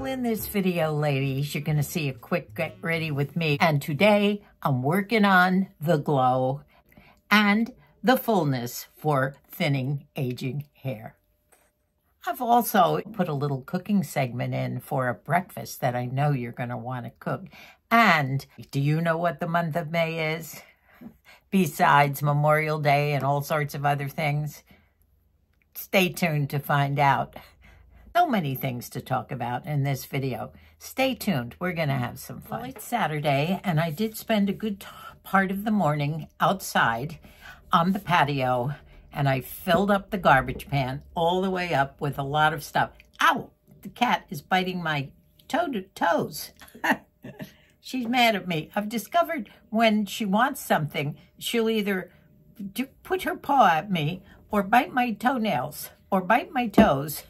Well, in this video, ladies, you're going to see a quick get ready with me. And today I'm working on the glow and the fullness for thinning aging hair. I've also put a little cooking segment in for a breakfast that I know you're going to want to cook. And do you know what the month of May is? Besides Memorial Day and all sorts of other things? Stay tuned to find out. So many things to talk about in this video. Stay tuned. We're going to have some fun. Well, it's Saturday, and I did spend a good part of the morning outside on the patio, and I filled up the garbage pan all the way up with a lot of stuff. Ow! The cat is biting my toes. She's mad at me. I've discovered when she wants something, she'll either put her paw at me or bite my toenails or bite my toes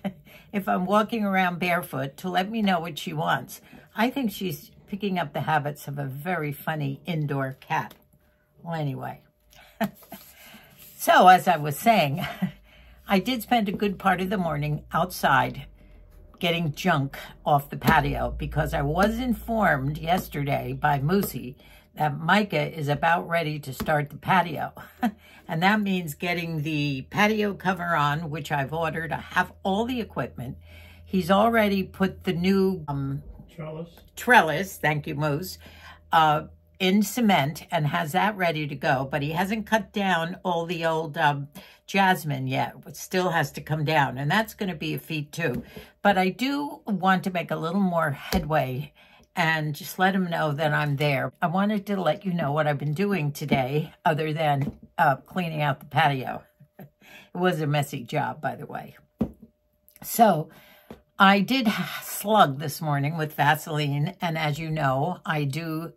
if I'm walking around barefoot to let me know what she wants. I think she's picking up the habits of a very funny indoor cat. Well, anyway. So, as I was saying, I did spend a good part of the morning outside getting junk off the patio because I was informed yesterday by Moosey that Micah is about ready to start the patio. And that means getting the patio cover on, which I've ordered. I have all the equipment. He's already put the new trellis, thank you, Moose, in cement and has that ready to go. But he hasn't cut down all the old jasmine yet. It still has to come down, and that's going to be a feat too. But I do want to make a little more headway and just let him know that I'm there. I wanted to let you know what I've been doing today other than cleaning out the patio. It was a messy job, by the way. So I did slug this morning with Vaseline, and as you know, I do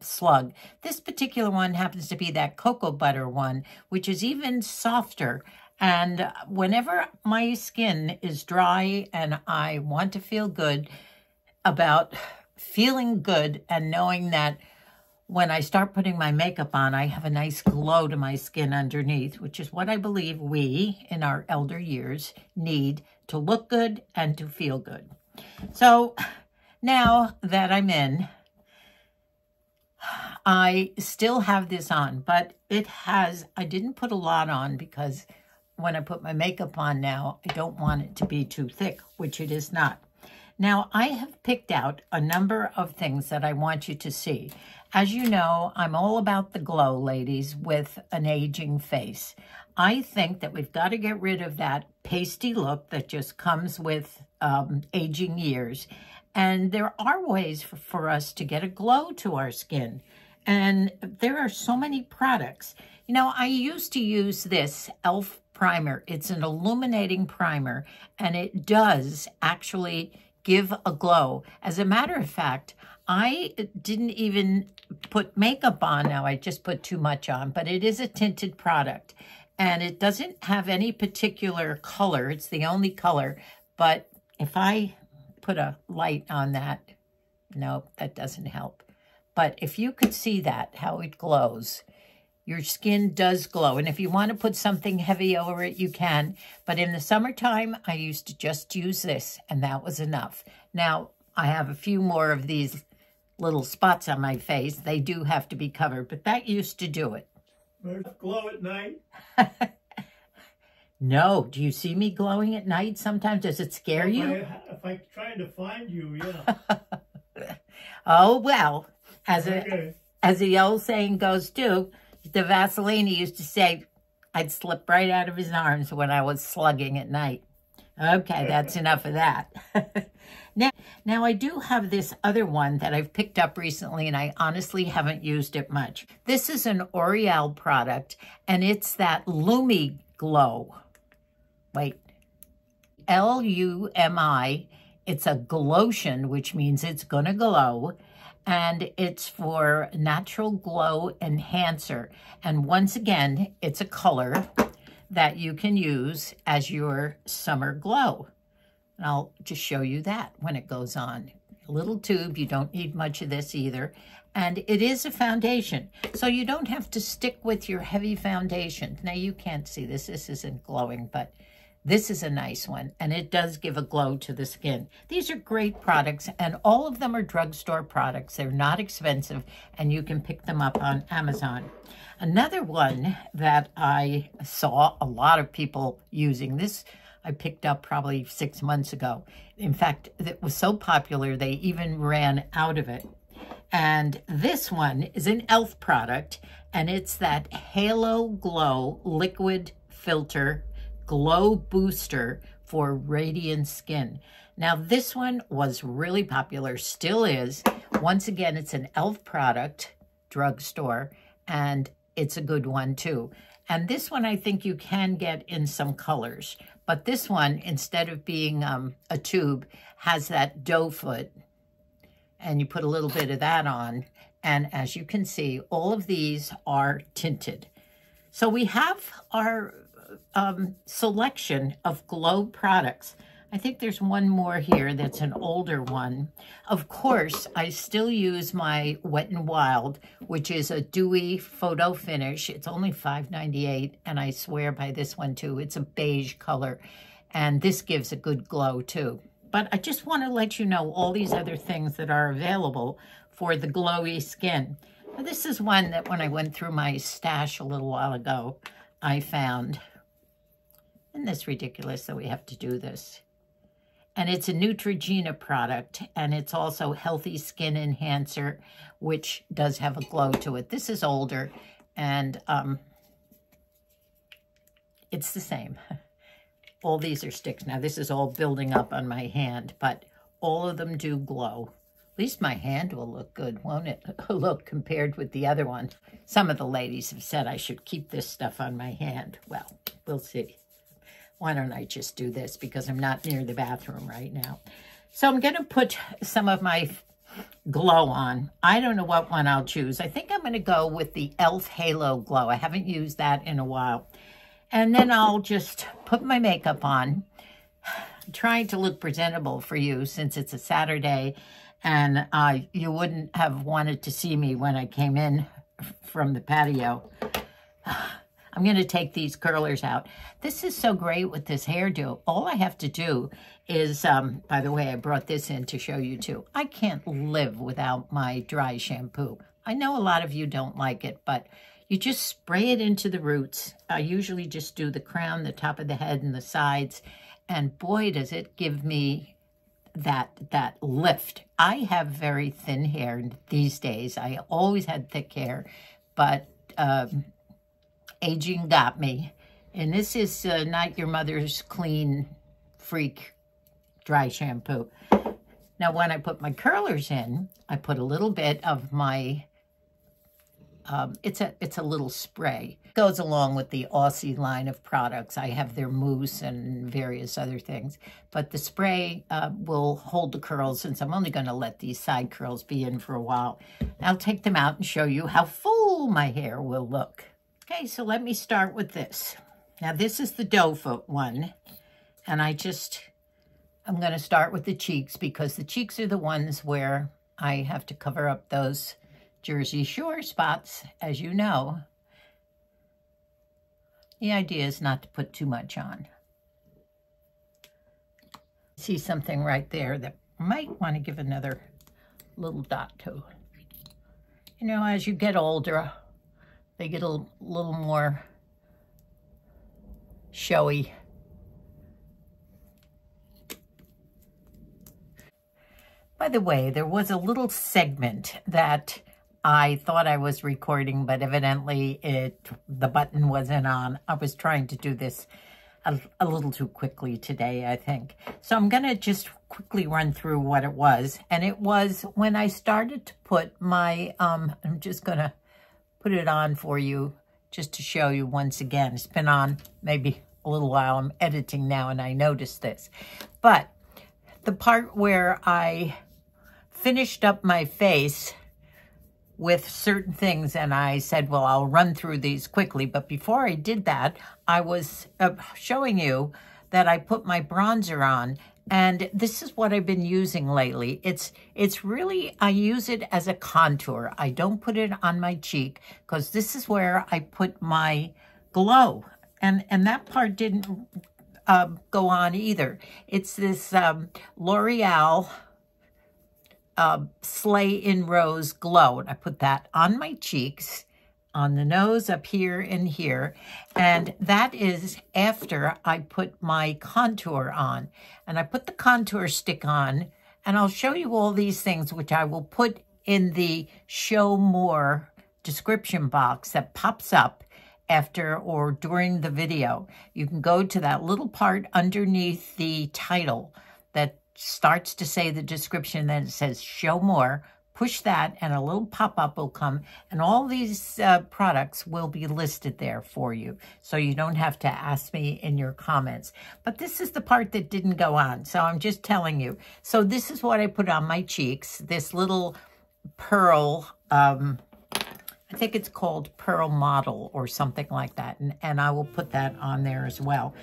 slug. This particular one happens to be that cocoa butter one, which is even softer. And whenever my skin is dry and I want to feel good about feeling good and knowing that when I start putting my makeup on, I have a nice glow to my skin underneath, which is what I believe we, in our elder years, need to look good and to feel good. So now that I'm in, I still have this on, but I didn't put a lot on because when I put my makeup on now, I don't want it to be too thick, which it is not. Now, I have picked out a number of things that I want you to see. As you know, I'm all about the glow, ladies, with an aging face. I think that we've got to get rid of that pasty look that just comes with aging years. And there are ways for us to get a glow to our skin. And there are so many products. You know, I used to use this e.l.f. primer. It's an illuminating primer, and it does actually give a glow. As a matter of fact, I didn't even put makeup on. Now, I just put too much on, but it is a tinted product, and it doesn't have any particular color. It's the only color, but if I put a light on that, no, that doesn't help. But if you could see that, how it glows, your skin does glow. And if you want to put something heavy over it, you can. But in the summertime, I used to just use this, and that was enough. Now, I have a few more of these little spots on my face. They do have to be covered, but that used to do it. There's glow at night. No. Do you see me glowing at night sometimes? Does it scare you? If I tried to find you, yeah. Oh, well, as the old saying goes too, the Vaseline used to say, I'd slip right out of his arms when I was slugging at night. Okay, that's enough of that. Now, I do have this other one that I've picked up recently, and I honestly haven't used it much. This is an L'Oreal product, and it's that LUMI Glow. Wait. LUMI. It's a GLOTION, which means it's going to glow. And it's for Natural Glow Enhancer. And once again, it's a color that you can use as your summer glow. And I'll just show you that when it goes on. A little tube, you don't need much of this either. And it is a foundation, so you don't have to stick with your heavy foundation. Now, you can't see this. This isn't glowing, but This is a nice one, and it does give a glow to the skin. These are great products, and all of them are drugstore products. They're not expensive, and you can pick them up on Amazon. Another one that I saw a lot of people using, this I picked up probably 6 months ago. In fact, it was so popular, they even ran out of it. And this one is an e.l.f. product, and it's that Halo Glow Liquid Filter Glow Booster for radiant skin. Now, this one was really popular, still is. Once again, it's an e.l.f. product, drugstore, and it's a good one too. And this one I think you can get in some colors. But this one, instead of being a tube, has that doe foot. And you put a little bit of that on. And as you can see, all of these are tinted. So we have our selection of glow products. I think there's one more here that's an older one. Of course, I still use my Wet n Wild, which is a dewy photo finish. It's only $5.98, and I swear by this one too. It's a beige color, and this gives a good glow too. But I just want to let you know all these other things that are available for the glowy skin. Now, this is one that when I went through my stash a little while ago, I found. Isn't this ridiculous that we have to do this? And it's a Neutrogena product, and it's also Healthy Skin Enhancer, which does have a glow to it. This is older, and it's the same. All these are sticks. Now, this is all building up on my hand, but all of them do glow. At least my hand will look good, won't it? Look, compared with the other one. Some of the ladies have said I should keep this stuff on my hand. Well, we'll see. Why don't I just do this because I'm not near the bathroom right now. So I'm going to put some of my glow on. I don't know what one I'll choose. I think I'm going to go with the e.l.f. Halo Glow. I haven't used that in a while. And then I'll just put my makeup on. I'm trying to look presentable for you since it's a Saturday and you wouldn't have wanted to see me when I came in from the patio. I'm going to take these curlers out. This is so great with this hairdo. All I have to do is, by the way, I brought this in to show you too. I can't live without my dry shampoo. I know a lot of you don't like it, but you just spray it into the roots. I usually just do the crown, the top of the head, and the sides. And boy, does it give me that lift. I have very thin hair these days. I always had thick hair, but aging got me. And this is not your mother's clean freak dry shampoo. Now, when I put my curlers in, I put a little bit of my, it's a little spray. It goes along with the Aussie line of products. I have their mousse and various other things. But the spray will hold the curls, since I'm only going to let these side curls be in for a while. I'll take them out and show you how full my hair will look. Okay, so let me start with this. Now, this is the doe foot one. And I'm going to start with the cheeks because the cheeks are the ones where I have to cover up those Jersey Shore spots, as you know. The idea is not to put too much on. See something right there that I might want to give another little dot to. You know, as you get older, they get a little more showy. By the way, there was a little segment that I thought I was recording, but evidently the button wasn't on. I was trying to do this a little too quickly today, I think. So I'm going to just quickly run through what it was. And it was when I started to put my, I'm just going to put it on for you just to show you once again. It's been on maybe a little while. I'm editing now and I noticed this. But the part where I finished up my face with certain things and I said, well, I'll run through these quickly. But before I did that, I was showing you that I put my bronzer on. And this is what I've been using lately. It's really, I use it as a contour. I don't put it on my cheek because this is where I put my glow. And that part didn't go on either. It's this L'Oreal Slay in Rose Glow. And I put that on my cheeks, on the nose, up here and here. And that is after I put my contour on. And I put the contour stick on, and I'll show you all these things, which I will put in the show more description box that pops up after or during the video. You can go to that little part underneath the title that starts to say the description, then it says show more. Push that and a little pop-up will come, and all these products will be listed there for you, so you don't have to ask me in your comments. But this is the part that didn't go on, so I'm just telling you. So this is what I put on my cheeks, this little pearl, I think it's called Pearl Model or something like that, and I will put that on there as well.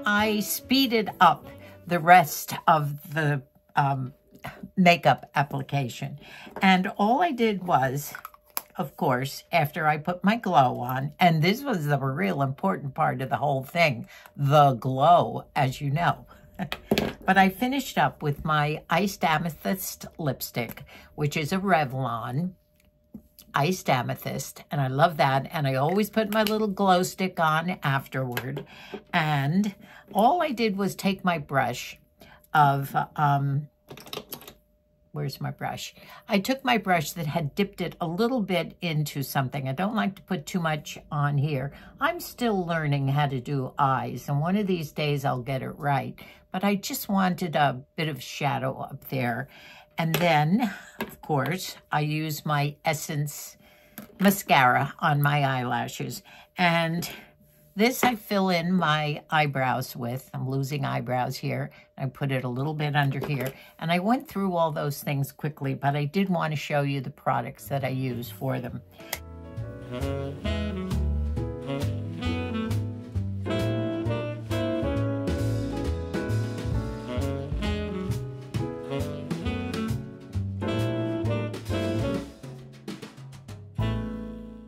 I speeded up the rest of the makeup application. And all I did was, of course, after I put my glow on, and this was the real important part of the whole thing, the glow, as you know. But I finished up with my Iced Amethyst lipstick, which is a Revlon Iced Amethyst, and I love that. And I always put my little glow stick on afterward. And all I did was take my brush of, where's my brush? I took my brush that had dipped it a little bit into something. I don't like to put too much on here. I'm still learning how to do eyes, and one of these days I'll get it right. But I just wanted a bit of shadow up there. And then, of course, I use my Essence mascara on my eyelashes. And this I fill in my eyebrows with. I'm losing eyebrows here. I put it a little bit under here. And I went through all those things quickly, but I did want to show you the products that I use for them.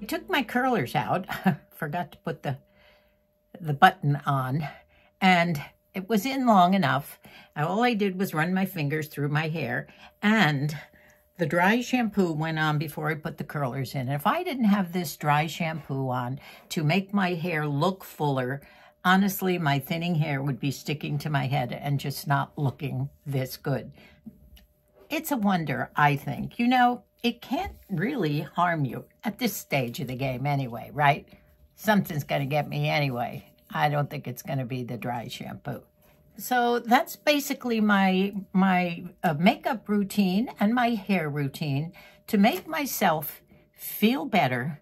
I took my curlers out. Forgot to put the button on, and it was in long enough. All I did was run my fingers through my hair, and the dry shampoo went on before I put the curlers in. And if I didn't have this dry shampoo on to make my hair look fuller, honestly, my thinning hair would be sticking to my head and just not looking this good. It's a wonder, I think. You know, it can't really harm you at this stage of the game anyway, right? Something's going to get me anyway. I don't think it's going to be the dry shampoo. So that's basically my makeup routine and my hair routine to make myself feel better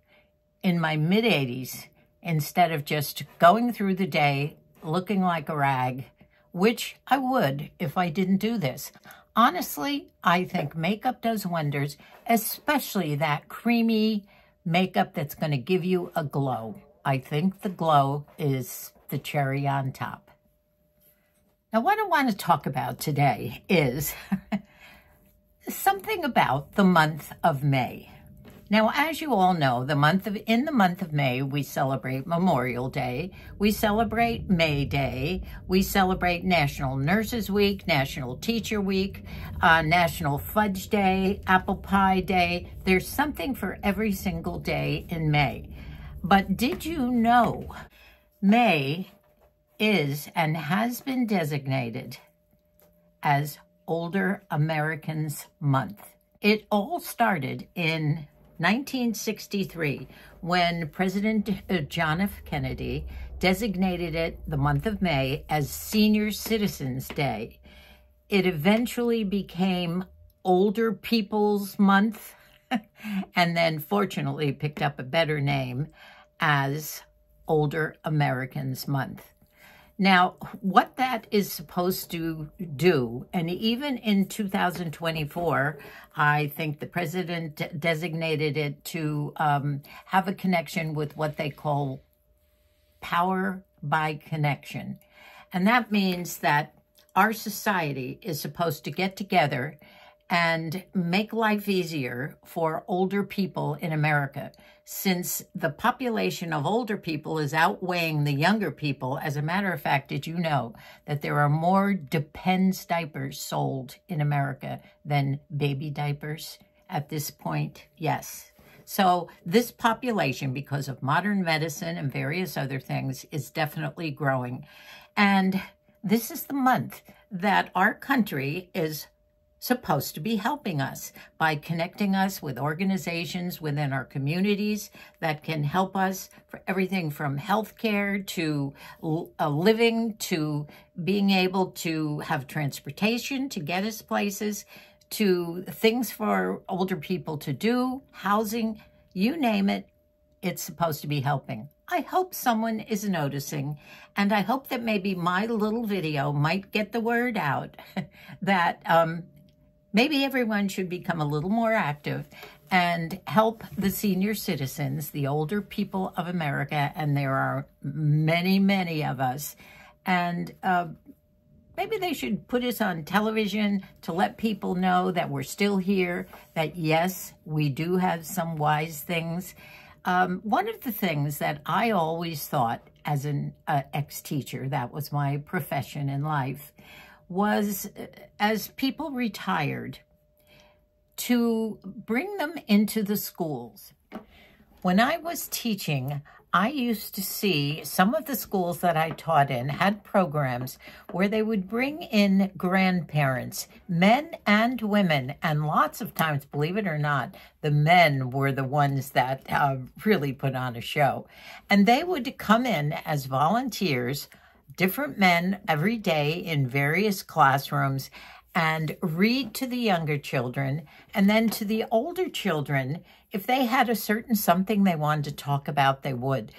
in my mid-80s instead of just going through the day looking like a rag, which I would if I didn't do this. Honestly, I think makeup does wonders, especially that creamy makeup that's going to give you a glow. I think the glow is the cherry on top. Now, what I want to talk about today is something about the month of May. Now, as you all know, in the month of May, we celebrate Memorial Day, we celebrate May Day, we celebrate National Nurses Week, National Teacher Week, National Fudge Day, Apple Pie Day. There's something for every single day in May. But did you know May is and has been designated as Older Americans Month? It all started in 1963, when President John F. Kennedy designated it, the month of May, as Senior Citizens Day. It eventually became Older People's Month, and then fortunately picked up a better name as Older Americans Month. Now, what that is supposed to do, and even in 2024, I think the president designated it to have a connection with what they call power by connection. And that means that our society is supposed to get together and make life easier for older people in America, since the population of older people is outweighing the younger people. As a matter of fact, did you know that there are more Depends diapers sold in America than baby diapers at this point? Yes. So this population, because of modern medicine and various other things, is definitely growing. And this is the month that our country is supposed to be helping us by connecting us with organizations within our communities that can help us for everything from healthcare to living to being able to have transportation to get us places, to things for older people to do, housing, you name it, it's supposed to be helping. I hope someone is noticing, and I hope that maybe my little video might get the word out that maybe everyone should become a little more active and help the senior citizens, the older people of America, and there are many, many of us. And maybe they should put us on television to let people know that we're still here, that yes, we do have some wise things. One of the things that I always thought as an ex-teacher, that was my profession in life, was as people retired, to bring them into the schools. When I was teaching, I used to see some of the schools that I taught in had programs where they would bring in grandparents, men and women, and lots of times, believe it or not, the men were the ones that really put on a show. And they would come in as volunteers, different men every day in various classrooms, and read to the younger children, and then to the older children, if they had a certain something they wanted to talk about, they would.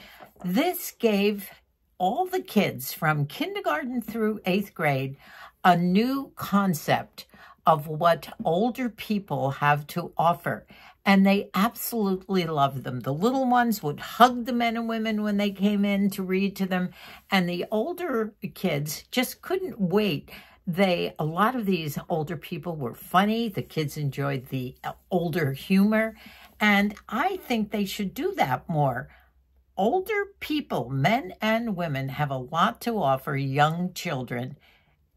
This gave all the kids from kindergarten through 8th grade a new concept of what older people have to offer. And they absolutely loved them. The little ones would hug the men and women when they came in to read to them. And the older kids just couldn't wait. A lot of these older people were funny. The kids enjoyed the older humor. And I think they should do that more. Older people, men and women, have a lot to offer young children.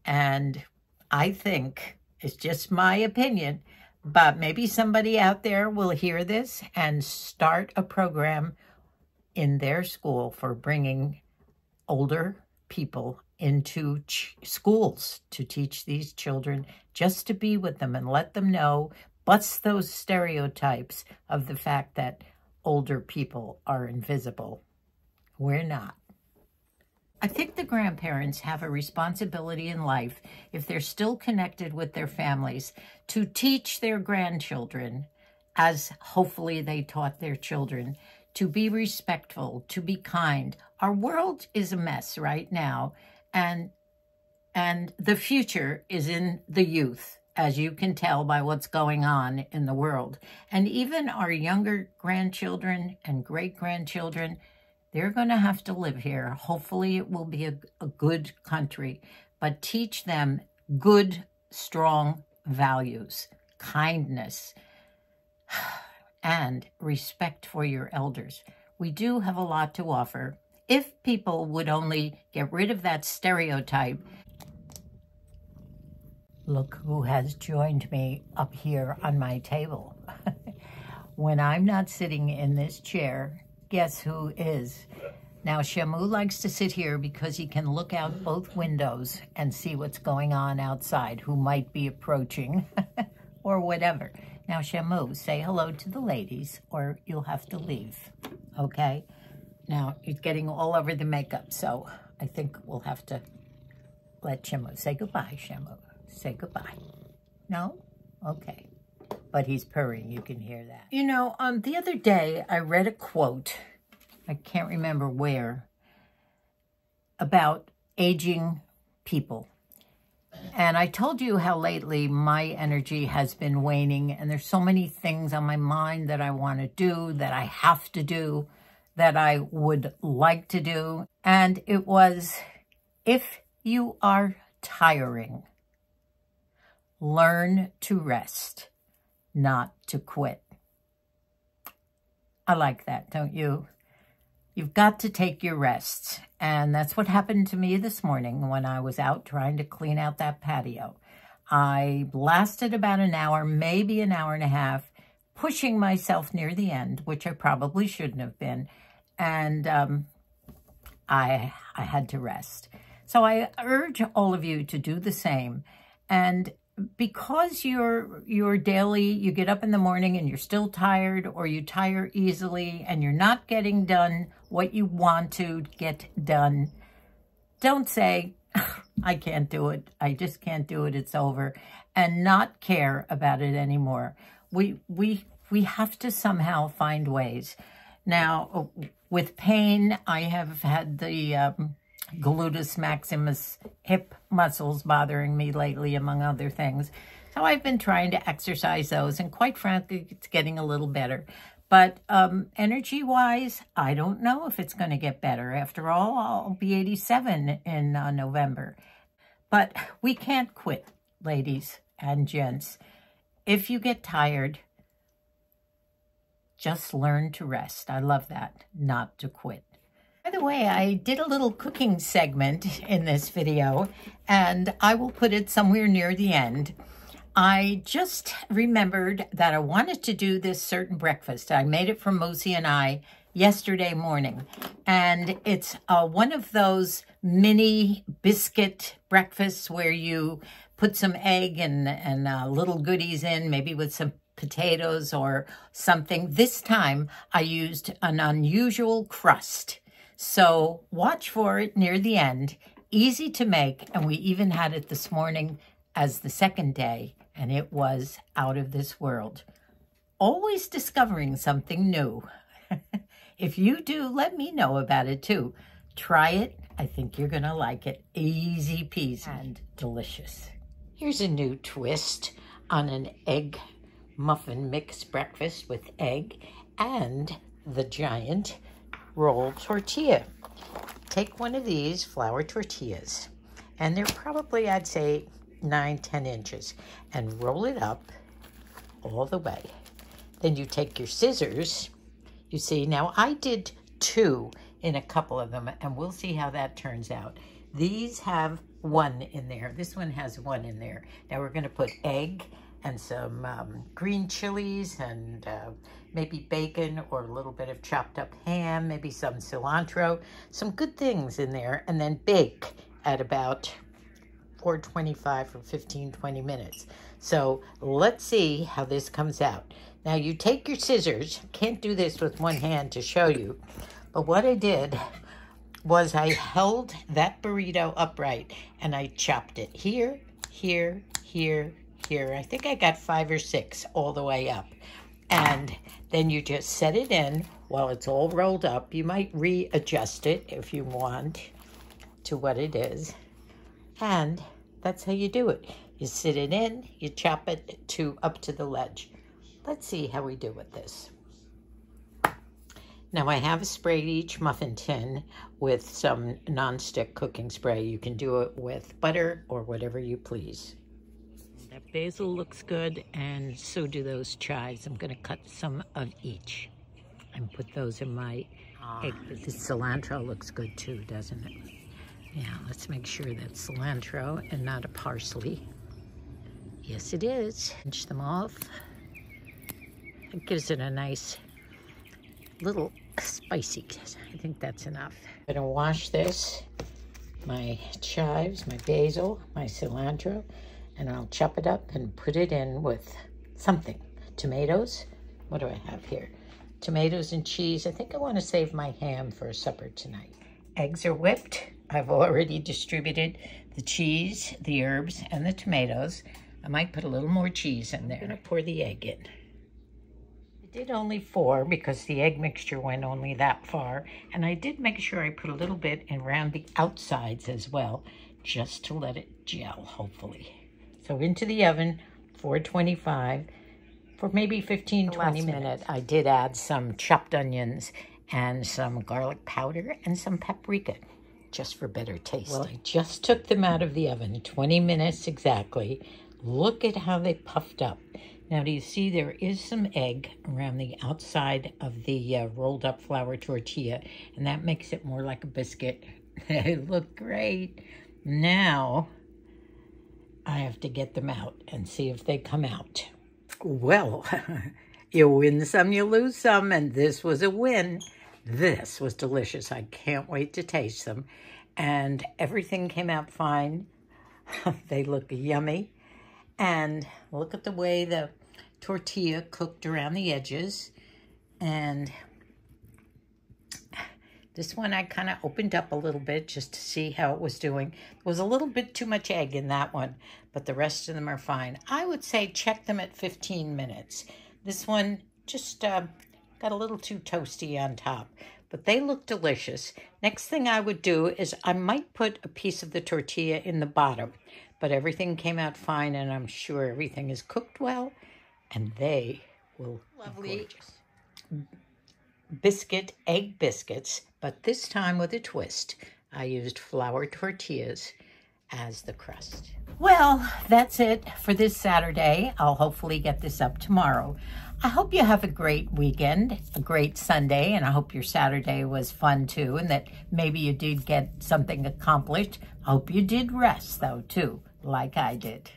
And I think, it's just my opinion, but maybe somebody out there will hear this and start a program in their school for bringing older people into schools to teach these children, just to be with them and let them know, bust those stereotypes of the fact that older people are invisible. We're not. I think the grandparents have a responsibility in life, if they're still connected with their families, to teach their grandchildren, as hopefully they taught their children, to be respectful, to be kind. Our world is a mess right now, and the future is in the youth, as you can tell by what's going on in the world. And even our younger grandchildren and great-grandchildren, they're going to have to live here. Hopefully it will be a good country, but teach them good, strong values, kindness, and respect for your elders. We do have a lot to offer. If people would only get rid of that stereotype. Look who has joined me up here on my table. When I'm not sitting in this chair, guess who is? Now, Shampoo likes to sit here because he can look out both windows and see what's going on outside, who might be approaching or whatever. Now, Shampoo, say hello to the ladies or you'll have to leave, okay? Now, he's getting all over the makeup, so I think we'll have to let Shampoo say goodbye, Shampoo. Say goodbye. No? Okay. But he's purring, you can hear that. You know, the other day I read a quote, I can't remember where, about aging people. And I told you how lately my energy has been waning, and there's so many things on my mind that I want to do, that I have to do, that I would like to do. And it was, if you are tiring, Learn to rest, not to quit. I like that, don't you? You've got to take your rests. And that's what happened to me this morning when I was out trying to clean out that patio. I lasted about an hour, maybe an hour and a half, pushing myself near the end, which I probably shouldn't have been. And I had to rest. So I urge all of you to do the same. And because you're daily, you get up in the morning and you're still tired, or you tire easily and you're not getting done what you want to get done, don't say, I can't do it. I just can't do it. It's over. And not care about it anymore. We have to somehow find ways. Now, with pain, I have had the gluteus maximus hip muscles bothering me lately, among other things. So I've been trying to exercise those, and quite frankly, it's getting a little better. But energy-wise, I don't know if it's going to get better. After all, I'll be 87 in November. But we can't quit, ladies and gents. If you get tired, just learn to rest. I love that, not to quit. By the way, I did a little cooking segment in this video, and I will put it somewhere near the end. I just remembered that I wanted to do this certain breakfast. I made it for Moosey and I yesterday morning, and it's one of those mini biscuit breakfasts where you put some egg and little goodies in, maybe with some potatoes or something. This time I used an unusual crust. So watch for it near the end. Easy to make, and we even had it this morning as the second day, and it was out of this world. Always discovering something new. If you do, let me know about it too. Try it. I think you're gonna like it. Easy peasy and delicious. Here's a new twist on an egg muffin mix breakfast with egg and the giant roll tortilla. Take one of these flour tortillas, and they're probably, I'd say, 9-10 inches, and roll it up all the way. Then you take your scissors. You see, now I did 2 in a couple of them, and we'll see how that turns out. These have 1 in there. This one has 1 in there. Now we're going to put egg and some green chilies and maybe bacon or a little bit of chopped up ham, maybe some cilantro, some good things in there, and then bake at about 425 for 15-20 minutes. So let's see how this comes out. Now you take your scissors. Can't do this with one hand to show you, but what I did was I held that burrito upright and I chopped it here, here, here, here. I think I got 5 or 6 all the way up. And then you just set it in while it's all rolled up. You might readjust it if you want to what it is. And that's how you do it. You sit it in, you chop it up to the ledge. Let's see how we do with this. Now I have sprayed each muffin tin with some non-stick cooking spray. You can do it with butter or whatever you please. That basil looks good, and so do those chives. I'm going to cut some of each and put those in my egg. The cilantro looks good too, doesn't it? Yeah, let's make sure that's cilantro and not a parsley. Yes, it is. Pinch them off. It gives it a nice little spicy. I think that's enough. I'm going to wash this, my chives, my basil, my cilantro, and I'll chop it up and put it in with something. Tomatoes. What do I have here? Tomatoes and cheese. I think I want to save my ham for supper tonight. Eggs are whipped. I've already distributed the cheese, the herbs, and the tomatoes. I might put a little more cheese in there. I'm going to pour the egg in. I did only 4 because the egg mixture went only that far. And I did make sure I put a little bit in around the outsides as well, just to let it gel, hopefully. So into the oven, 425, for maybe 15-20 minutes. I did add some chopped onions and some garlic powder and some paprika, just for better taste. Well, I just took them out of the oven, 20 minutes exactly. look at how they puffed up. Now, do you see there is some egg around the outside of the rolled up flour tortilla, and that makes it more like a biscuit. They look great. Now, I have to get them out and see if they come out. Well, you win some, you lose some, and this was a win. This was delicious. I can't wait to taste them. And everything came out fine. They look yummy. And look at the way the tortilla cooked around the edges. And this one I kind of opened up a little bit just to see how it was doing. There was a little bit too much egg in that one, but the rest of them are fine. I would say check them at 15 minutes. This one just got a little too toasty on top, but they look delicious. Next thing I would do is I might put a piece of the tortilla in the bottom, but everything came out fine, and I'm sure everything is cooked well, and they will be gorgeous. Egg biscuits, but this time with a twist. I used flour tortillas as the crust. Well, that's it for this Saturday. I'll hopefully get this up tomorrow. I hope you have a great weekend, a great Sunday, and I hope your Saturday was fun too, and that maybe you did get something accomplished. I hope you did rest though too, like I did.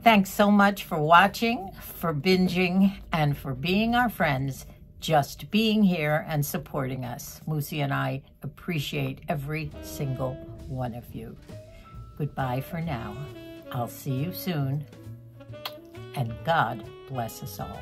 Thanks so much for watching, for binging, and for being our friends, just being here and supporting us. Moosey and I appreciate every single one of you. Goodbye for now. I'll see you soon, and God bless us all.